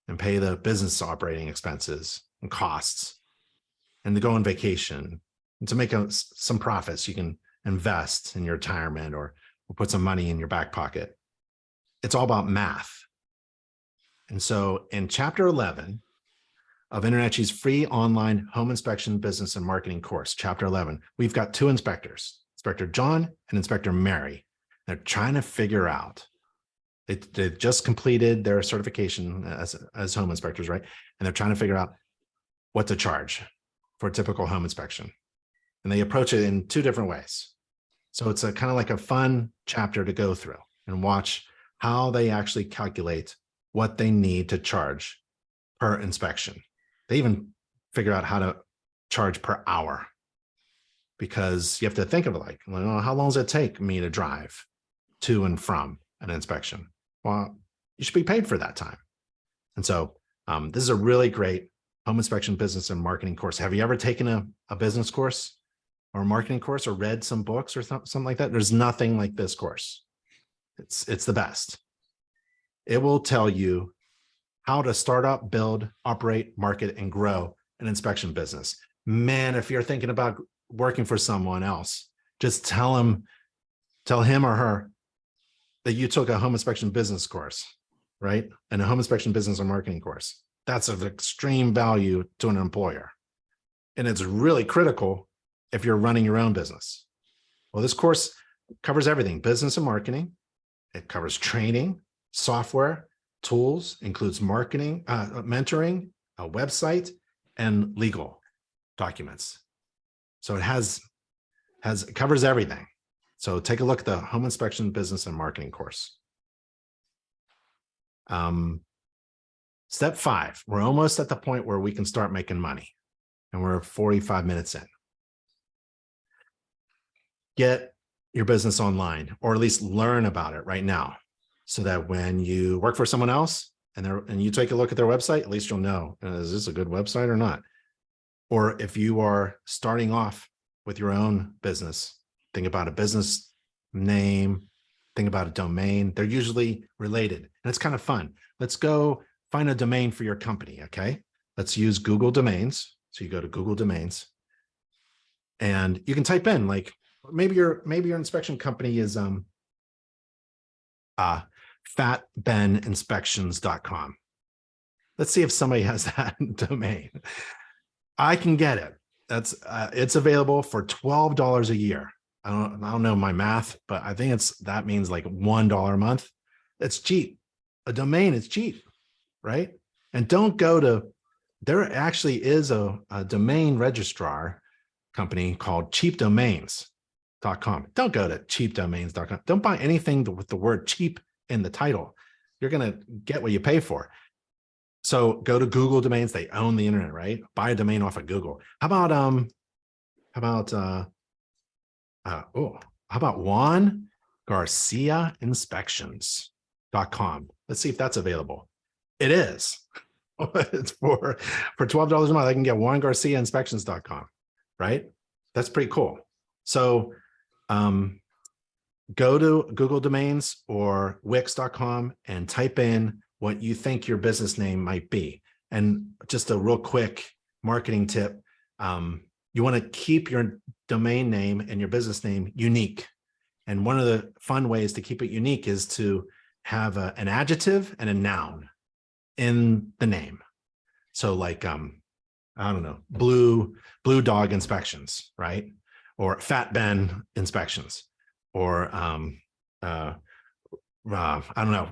and pay the business operating expenses and costs and to go on vacation and to make some profits, you can invest in your retirement or put some money in your back pocket. It's all about math. And so in chapter 11 of InterNACHI's free online home inspection business and marketing course, chapter 11, we've got two inspectors, Inspector John and Inspector Mary. They're trying to figure out, they've just completed their certification as home inspectors, right? And they're trying to figure out what to charge for a typical home inspection. And they approach it in two different ways. So it's a kind of like a fun chapter to go through and watch how they actually calculate what they need to charge per inspection. They even figure out how to charge per hour, because you have to think of it like, well, how long does it take me to drive to and from an inspection? Well, you should be paid for that time. And so this is a really great home inspection business and marketing course. Have you ever taken a business course or a marketing course or read some books or something like that? There's nothing like this course. It's the best. It will tell you how to start up, build, operate, market, and grow an inspection business. Man, if you're thinking about working for someone else, just tell him or her that you took a home inspection business course, right? And a home inspection business or marketing course. That's of extreme value to an employer. And it's really critical if you're running your own business. Well, this course covers everything: business and marketing. It covers training, software, tools, includes marketing, mentoring, a website, and legal documents. So it covers everything. So take a look at the home inspection business and marketing course. Step 5, we're almost at the point where we can start making money, and we're 45 minutes in. Get your business online, or at least learn about it right now, so that when you work for someone else and you take a look at their website, at least you'll know, is this a good website or not? Or if you are starting off with your own business, think about a business name, think about a domain. They're usually related, and it's kind of fun. Let's go find a domain for your company, okay? Let's use Google Domains. So you go to Google Domains, and you can type in, like, maybe your inspection company is fatbeninspections.com. Let's see if somebody has that domain. I can get it. That's it's available for $12 a year. I don't know my math, but I think that means like $1 a month. It's cheap. A domain is cheap, right? And don't go to, there actually is a domain registrar company called cheapdomains.com. Don't go to cheapdomains.com. Don't buy anything with the word cheap in the title. You're going to get what you pay for. So go to Google Domains. They own the internet, right? Buy a domain off of Google. How about Juan Garcia Inspections.com. Let's see if that's available. It is. It's for $12 a month. I can get Juan Garcia Inspections.com, right? That's pretty cool. So go to Google Domains or Wix.com and type in what you think your business name might be. And just a real quick marketing tip, you want to keep your domain name and your business name unique. And one of the fun ways to keep it unique is to have an adjective and a noun in the name. So like, I don't know, blue dog inspections, right? Or Fat Ben inspections, or I don't know,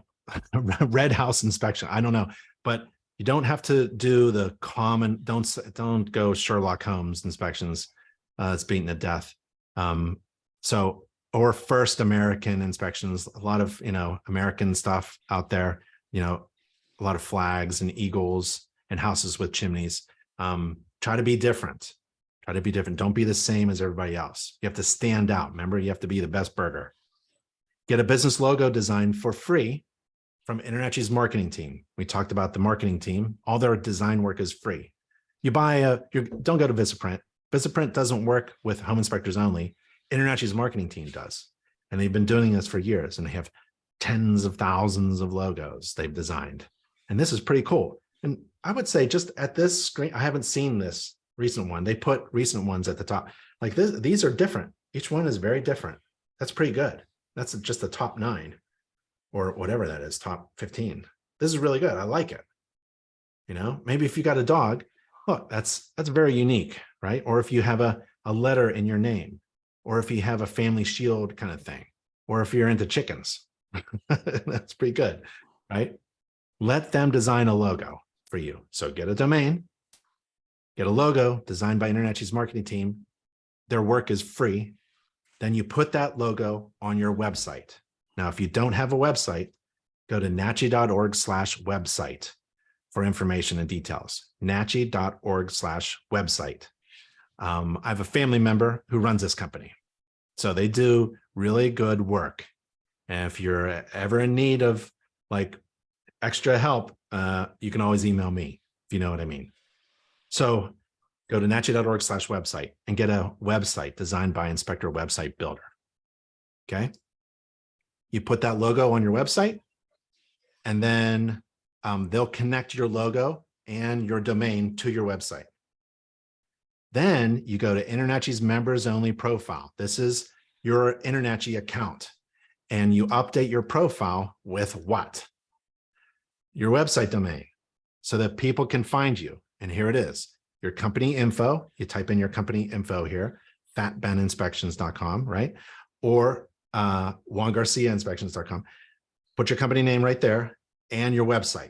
red house inspection. I don't know, but you don't have to do the common. Don't go Sherlock Holmes inspections. It's beaten to death. So, or first American inspections. A lot of American stuff out there. A lot of flags and eagles and houses with chimneys. Try to be different. Try to be different. Don't be the same as everybody else. You have to stand out. Remember, you have to be the best burger. Get a business logo designed for free from InterNACHI's marketing team. We talked about the marketing team. All their design work is free. You buy don't go to Visiprint. Visiprint doesn't work with home inspectors only. InterNACHI's marketing team does. And they've been doing this for years, and they have tens of thousands of logos they've designed. And this is pretty cool. And I would say just at this screen, I haven't seen this recent one. They put recent ones at the top. Like this, these are different. Each one is very different. That's pretty good. That's just the top 9 or whatever that is, top 15. This is really good. I like it. Maybe if you got a dog, look, that's very unique, right? Or if you have a letter in your name, or if you have a family shield kind of thing, or if you're into chickens, that's pretty good, right? Let them design a logo for you. So get a domain, get a logo designed by InterNACHI's marketing team. Their work is free. Then you put that logo on your website. Now, if you don't have a website, go to nachi.org/website for information and details. nachi.org/website. I have a family member who runs this company. So they do really good work. And if you're ever in need of like extra help, you can always email me, if you know what I mean. So go to nachi.org/website and get a website designed by Inspector Website Builder. Okay. You put that logo on your website, and then they'll connect your logo and your domain to your website. Then you go to InterNACHI's members only profile. This is your InterNACHI account, and you update your profile with what? Your website domain, so that people can find you. And here it is, your company info. You type in your company info here, fatbeninspections.com, right? Or juangarciainspections.com. Put your company name right there and your website,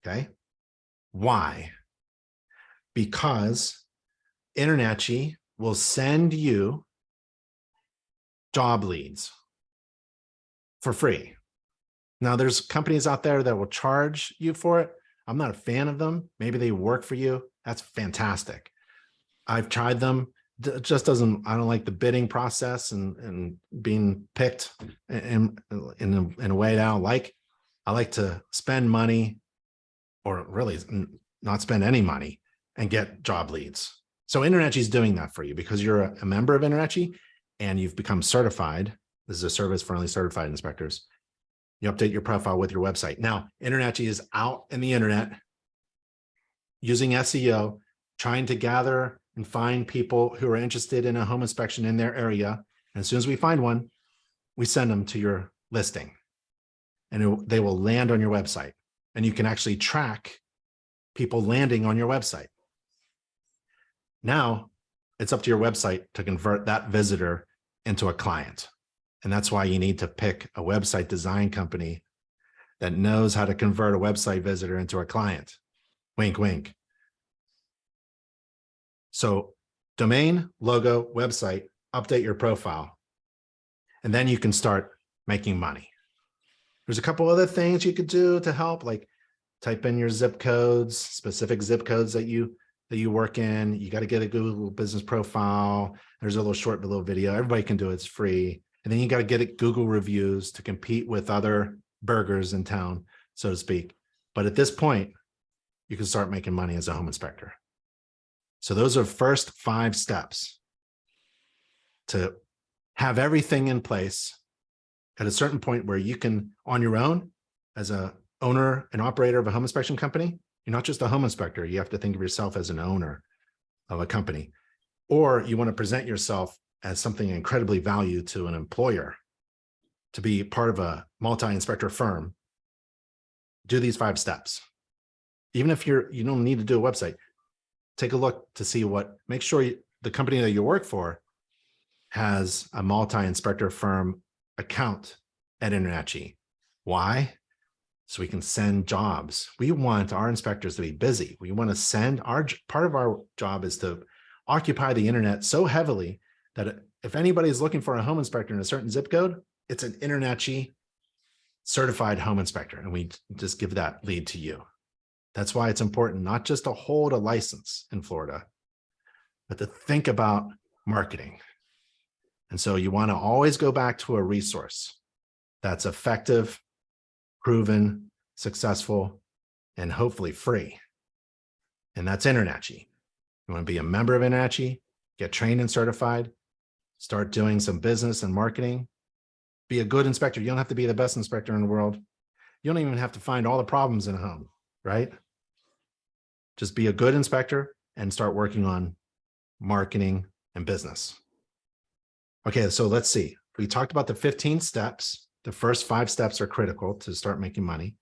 okay? Why? Because InterNACHI will send you job leads for free. Now, there's companies out there that will charge you for it. I'm not a fan of them. Maybe they work for you. That's fantastic. I've tried them. It just doesn't, I don't like the bidding process and being picked in a way that I don't like. I like to spend money, or really not spend any money, and get job leads. So InterNACHI is doing that for you because you're a member of InterNACHI and you've become certified. This is a service for only certified inspectors. You update your profile with your website. Now, InterNACHI is out in the internet using SEO, trying to gather and find people who are interested in a home inspection in their area. And as soon as we find one, we send them to your listing, and they will land on your website. And you can actually track people landing on your website. Now it's up to your website to convert that visitor into a client. And that's why you need to pick a website design company that knows how to convert a website visitor into a client. Wink, wink. So domain, logo, website, update your profile, and then you can start making money. There's a couple other things you could do to help, like type in your zip codes, specific zip codes that you work in. You got to get a Google business profile. There's a short little video. Everybody can do it. It's free. And then you got to get Google reviews to compete with other burgers in town, so to speak. But at this point, you can start making money as a home inspector. So those are first 5 steps to have everything in place at a certain point where you can, on your own, as a owner and operator of a home inspection company, you're not just a home inspector. You have to think of yourself as an owner of a company, or you want to present yourself as something incredibly valued to an employer, to be part of a multi-inspector firm. Do these 5 steps. Even if you don't need to do a website, take a look to see make sure the company that you work for has a multi-inspector firm account at InterNACHI. Why? So we can send jobs. We want our inspectors to be busy. We want to send part of our job is to occupy the internet so heavily that if anybody is looking for a home inspector in a certain zip code, it's an InterNACHI certified home inspector. And we just give that lead to you. That's why it's important not just to hold a license in Florida, but to think about marketing. And so you want to always go back to a resource that's effective, proven, successful, and hopefully free. And that's InterNACHI. You want to be a member of InterNACHI, get trained and certified, start doing some business and marketing, be a good inspector. You don't have to be the best inspector in the world. You don't even have to find all the problems in a home, right? Just be a good inspector and start working on marketing and business. Okay, so let's see. We talked about the 15 steps. The first 5 steps are critical to start making money.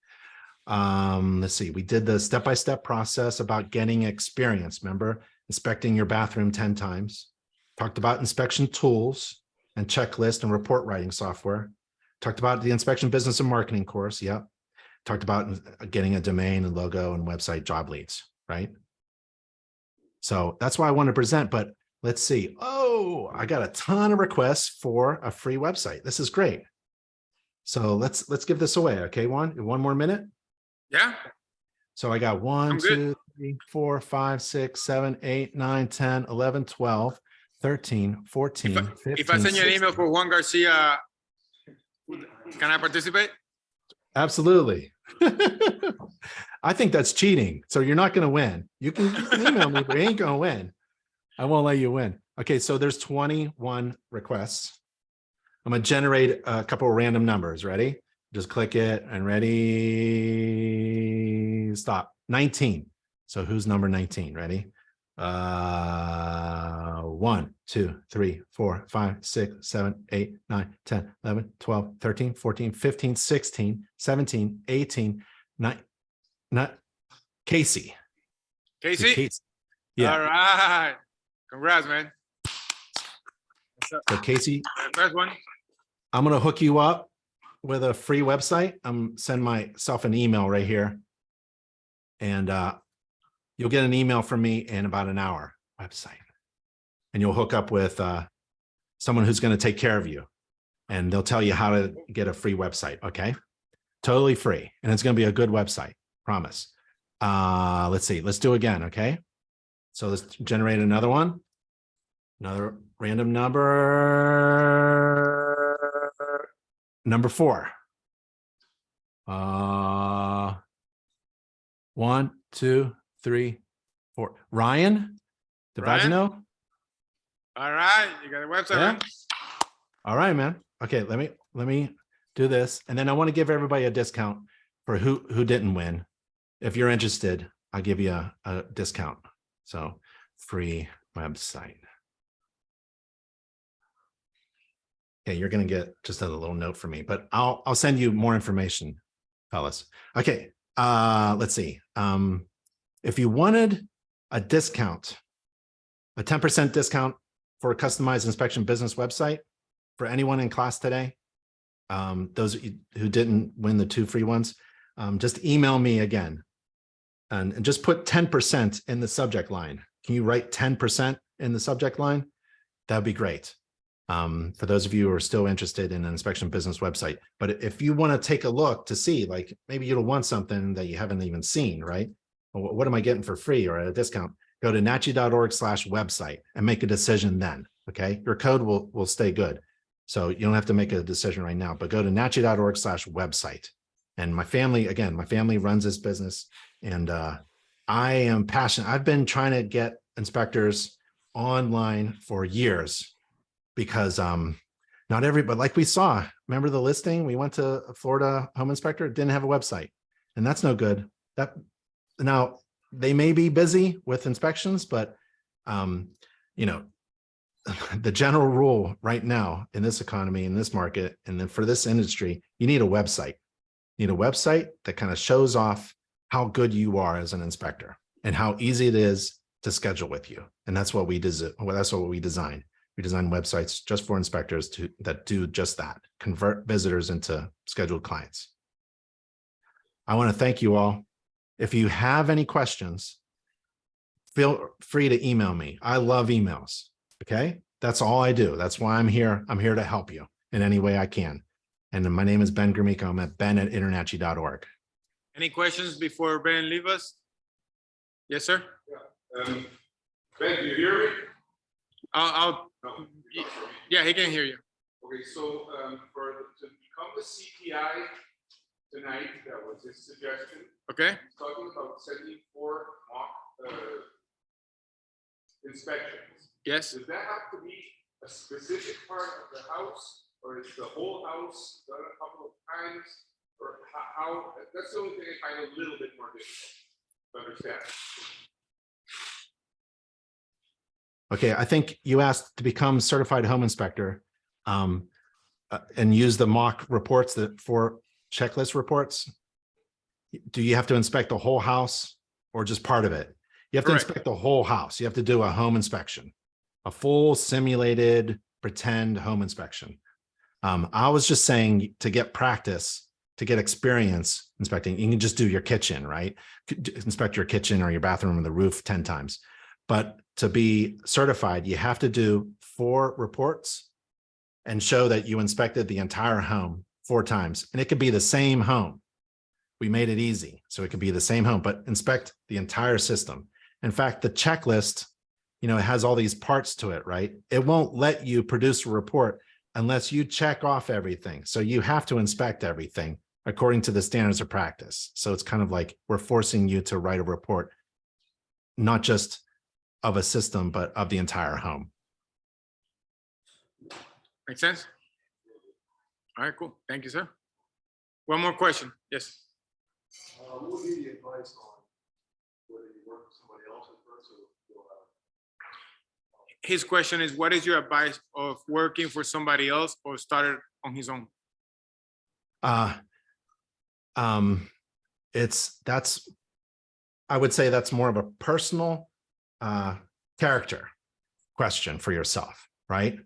Let's see. We did the step-by-step process about getting experience. Remember, inspecting your bathroom 10 times. Talked about inspection tools and checklist and report writing software. Talked about the inspection business and marketing course. Yep. Talked about getting a domain and logo and website job leads, right? So that's why I want to present, but let's see. Oh, I got a ton of requests for a free website. This is great. So let's give this away. Okay, one more minute. Yeah. So I got 1, 2, 3, 4, 5, 6, 7, 8, 9, 10, 11, 12, 13, 14, 15. If I send you an email for Juan Garcia, can I participate? Absolutely. I think that's cheating. So you're not going to win. You can email me, but you ain't going to win. I won't let you win. Okay, so there's 21 requests. I'm going to generate a couple of random numbers. Ready? Just click it and ready. Stop. 19. So who's number 19? Ready? 1, 2, 3, 4, 5, 6, 7, 8, 9, 10, 11, 12, 13, 14, 15, 16, 17, 18, 9. Not Casey. Casey? Yeah. All right. Congrats, man. So Casey, first one. I'm going to hook you up with a free website. I'm send myself an email right here. And you'll get an email from me in about an hour website. And you'll hook up with someone who's going to take care of you. And they'll tell you how to get a free website. Okay. Totally free. And it's going to be a good website. Promise. Let's see. Let's do it again. Okay. So let's generate another one. Another random number. Number 4. 1, 2, 3, 4. Ryan DeVagino. All right. You got a website, Yeah. man. All right, man. Okay. Let me do this. And then I want to give everybody a discount for who didn't win. If you're interested, I'll give you a discount. So free website. Okay, you're going to get just a little note from me, but I'll send you more information, fellas. Okay, let's see. If you wanted a discount, a 10% discount for a customized inspection business website for anyone in class today, those who didn't win the 2 free ones, just email me again and just put 10% in the subject line. Can you write 10% in the subject line? That'd be great. For those of you who are still interested in an inspection business website. But if you want to take a look to see, like maybe you'll want something that you haven't even seen, right? Well, what am I getting for free or at a discount? Go to nachi.org/website and make a decision then. Okay. Your code will stay good. So you don't have to make a decision right now, but go to nachi.org/website. And my family runs this business, and I am passionate. I've been trying to get inspectors online for years because not everybody, like we saw, remember the listing? We went to a Florida home inspector, didn't have a website, and that's no good. Now they may be busy with inspections, but the general rule right now in this economy, in this market, and then for this industry, you need a website. You need a website that kind of shows off how good you are as an inspector and how easy it is to schedule with you. And that's what we designed. We design websites just for inspectors that do just that, convert visitors into scheduled clients. I want to thank you all. If you have any questions, feel free to email me. I love emails. Okay. That's all I do. That's why I'm here. I'm here to help you in any way I can. And my name is Ben Gromicko. I'm at ben@internachi.org. Any questions before Ben leave us? Yes, sir. Yeah. Ben, do you hear me? Yeah, he can hear you. Okay, so to become the CPI tonight, that was his suggestion. Okay. He's talking about 74 mock inspections. Yes. Does that have to be a specific part of the house, or is the whole house done a couple of times, or how? That's the only thing I find a little bit more difficult to understand. Okay, I think you asked to become certified home inspector and use the mock reports, the 4 checklist reports. Do you have to inspect the whole house or just part of it? You have to Correct. inspect the whole house. You have to do a home inspection, a full simulated pretend home inspection. I was just saying to get practice, to get experience inspecting, you can just do your kitchen, right? Inspect your kitchen or your bathroom or the roof 10 times. But to be certified, you have to do 4 reports and show that you inspected the entire home 4 times. And it could be the same home. We made it easy. So it could be the same home, but inspect the entire system. In fact, the checklist, it has all these parts to it, right? It won't let you produce a report unless you check off everything. So you have to inspect everything according to the standards of practice. So it's kind of like we're forcing you to write a report, not just of a system, but of the entire home. Make sense? All right, cool. Thank you, sir. One more question. Yes. What would be the advice on whether you work with somebody else at first or His question is, what is your advice of working for somebody else or started on his own? I would say that's more of a personal character question for yourself, right?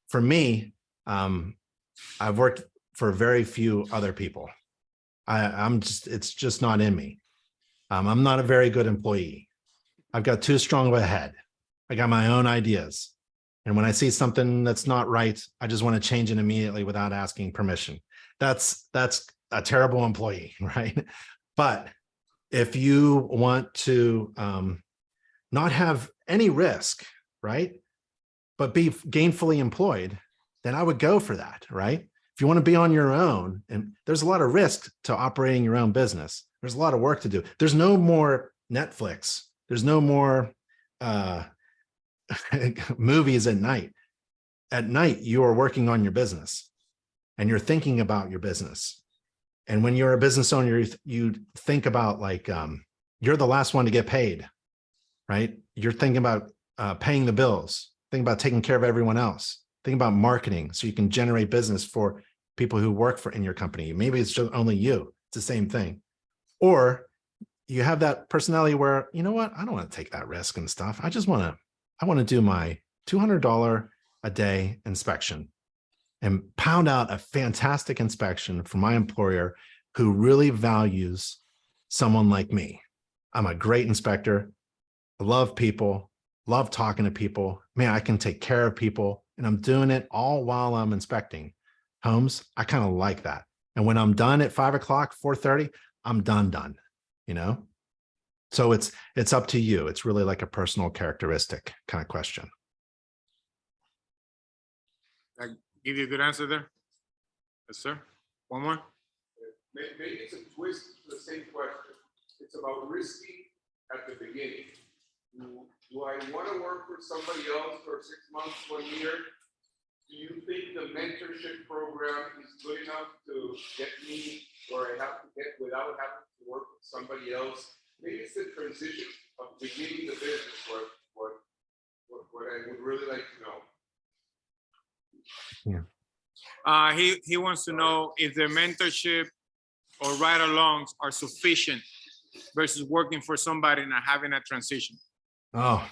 For me, I've worked for very few other people. It's just not in me. I'm not a very good employee. I've got too strong of a head. I got my own ideas. And when I see something that's not right, I just want to change it immediately without asking permission. That's a terrible employee, right? But if you want to not have any risk, right? But be gainfully employed, then I would go for that, right? If you want to be on your own, and there's a lot of risk to operating your own business. There's a lot of work to do. There's no more Netflix. There's no more movies at night. At night, you are working on your business and you're thinking about your business. And when you're a business owner, you think about like, you're the last one to get paid, right? You're thinking about paying the bills, think about taking care of everyone else, think about marketing so you can generate business for people who work in your company. Maybe it's just only you. It's the same thing. Or you have that personality where, you know what, I don't want to take that risk and stuff. I want to do my $200 a day inspection and pound out a fantastic inspection for my employer who really values someone like me. I'm a great inspector. I love people, love talking to people. Man, I can take care of people, and I'm doing it all while I'm inspecting homes. I kind of like that. And when I'm done at 5 o'clock, 4:30, I'm done, So it's up to you. It's really like a personal characteristic kind of question. I give you a good answer there. Yes, sir. One more. Maybe it's a twist to the same question. It's about risking at the beginning. Do I want to work for somebody else for 6 months, 1 year? Do you think the mentorship program is good enough to get me where I have to get without having to work with somebody else? Maybe it's the transition of beginning the business what I would really like to know. Yeah. He wants to know if the mentorship or ride-alongs are sufficient versus working for somebody and having a transition. Oh,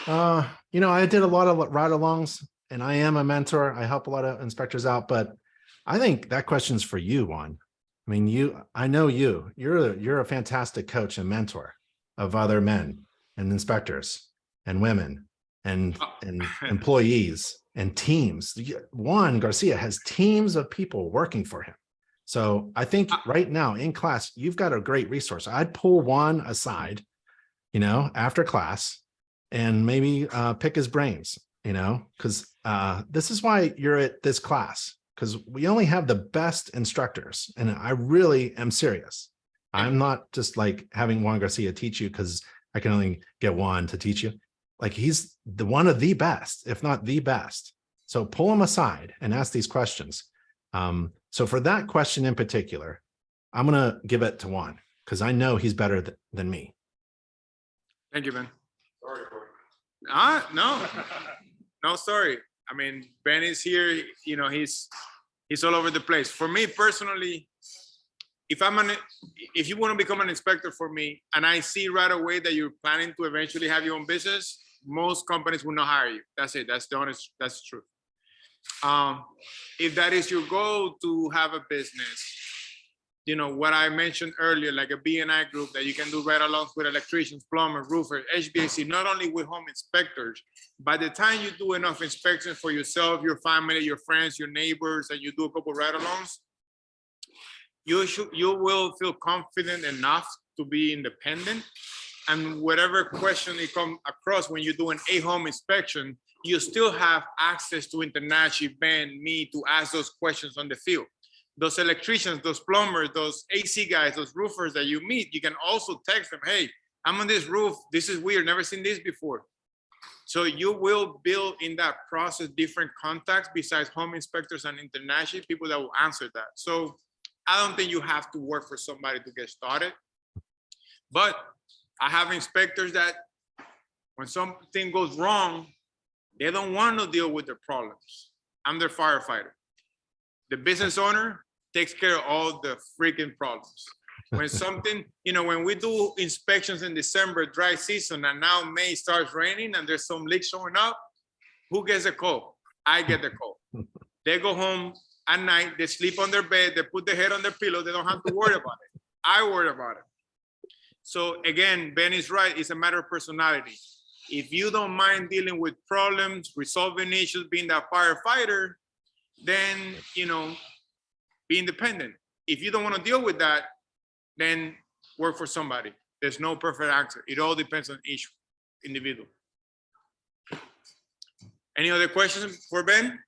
I did a lot of ride-alongs, and I am a mentor. I help a lot of inspectors out, but I think that question's for you, Juan. I mean, I know you. You're a fantastic coach and mentor of other men and inspectors and women and employees and teams. Juan Garcia has teams of people working for him. So I think right now in class, you've got a great resource. I'd pull Juan aside, after class, and maybe pick his brains, because this is why you're at this class, because we only have the best instructors. And I really am serious. I'm not just like having Juan Garcia teach you because I can only get Juan to teach you. Like, he's one of the best, if not the best. So pull him aside and ask these questions. So for that question in particular, I'm going to give it to Juan because I know he's better than me. Thank you, Ben. Sorry, Corey. No, sorry. I mean, Ben is here, he's all over the place. For me personally, if you want to become an inspector for me, and I see right away that you're planning to eventually have your own business, most companies will not hire you. That's it. That's the honest, that's true. If that is your goal to have a business, what I mentioned earlier, like a B&I group that you can do ride-alongs with electricians, plumbers, roofers, HVAC, not only with home inspectors. By the time you do enough inspections for yourself, your family, your friends, your neighbors, and you do a couple ride-alongs, you will feel confident enough to be independent. And whatever question you come across when you're doing a home inspection, you still have access to InterNACHI, Ben, me, to ask those questions on the field. Those electricians, those plumbers, those AC guys, those roofers that you meet, you can also text them, hey, I'm on this roof. This is weird. Never seen this before. So you will build in that process different contacts besides home inspectors and InterNACHI, people that will answer that. So I don't think you have to work for somebody to get started. But I have inspectors that when something goes wrong, they don't want to deal with their problems. I'm their firefighter. The business owner takes care of all the freaking problems. When something, when we do inspections in December, dry season, and now May starts raining and there's some leaks showing up, who gets a call? I get the call. They go home at night, they sleep on their bed, they put their head on their pillow, they don't have to worry about it. I worry about it. So again, Ben is right, it's a matter of personality. If you don't mind dealing with problems, resolving issues, being that firefighter, then, be independent. If you don't want to deal with that, then work for somebody. There's no perfect answer. It all depends on each individual. Any other questions for Ben?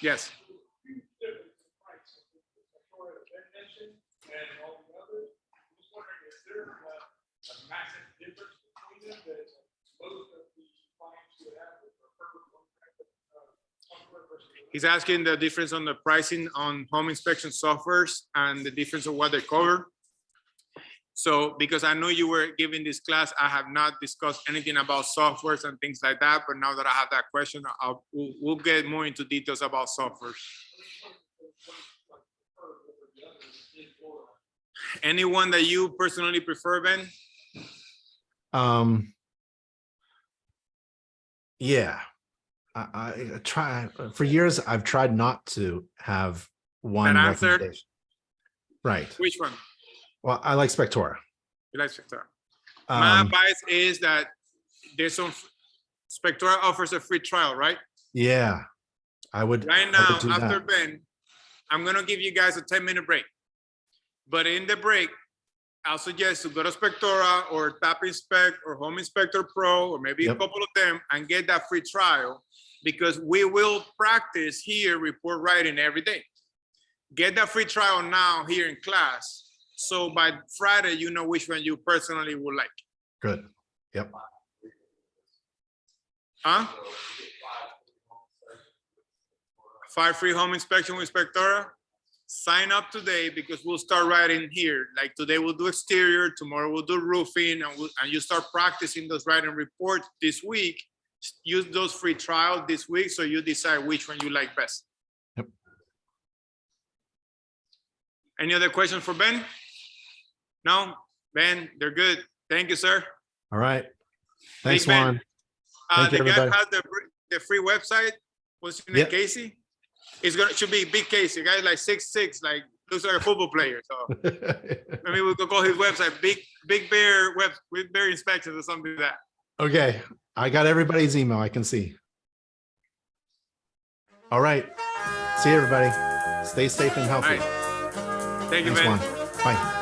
Yes. He's asking the difference on the pricing on home inspection softwares and the difference of what they cover. So, because I know you were giving this class, I have not discussed anything about softwares and things like that. But now that I have that question, we'll get more into details about softwares. Anyone that you personally prefer, Ben? Yeah. I try for years. I've tried not to have one recommendation. Right. Which one? Well, I like Spectora. You like Spectora? My advice is that there's some Spectora offers a free trial, right? Yeah, I would. Right now, after Ben, I'm gonna give you guys a 10-minute break. But in the break, I'll suggest to go to Spectora or Tap Inspect or Home Inspector Pro or maybe a couple of them and get that free trial, because we will practice here report writing every day. Get that free trial now here in class. So by Friday, you know which one you personally would like. Good. Yep. Huh? 5 free home inspection with Spectora. Sign up today because we'll start writing here. Like today we'll do exterior, tomorrow we'll do roofing, and you start practicing those writing reports this week. Use those free trials this week so you decide which one you like best. Yep. Any other questions for Ben? No? Ben, they're good. Thank you, sir. All right. Thanks, Big Ben. Juan. Thank you, The guy everybody. has the free website. What's his name? Yep. Casey. Should be Big Casey. Guy like 6'6", like looks like a football player. So maybe we could call his website Big Bear Inspections or something like that. Okay. I got everybody's email. I can see. All right. See you, everybody. Stay safe and All healthy. right. Thank you, Thanks, man. Juan. Bye.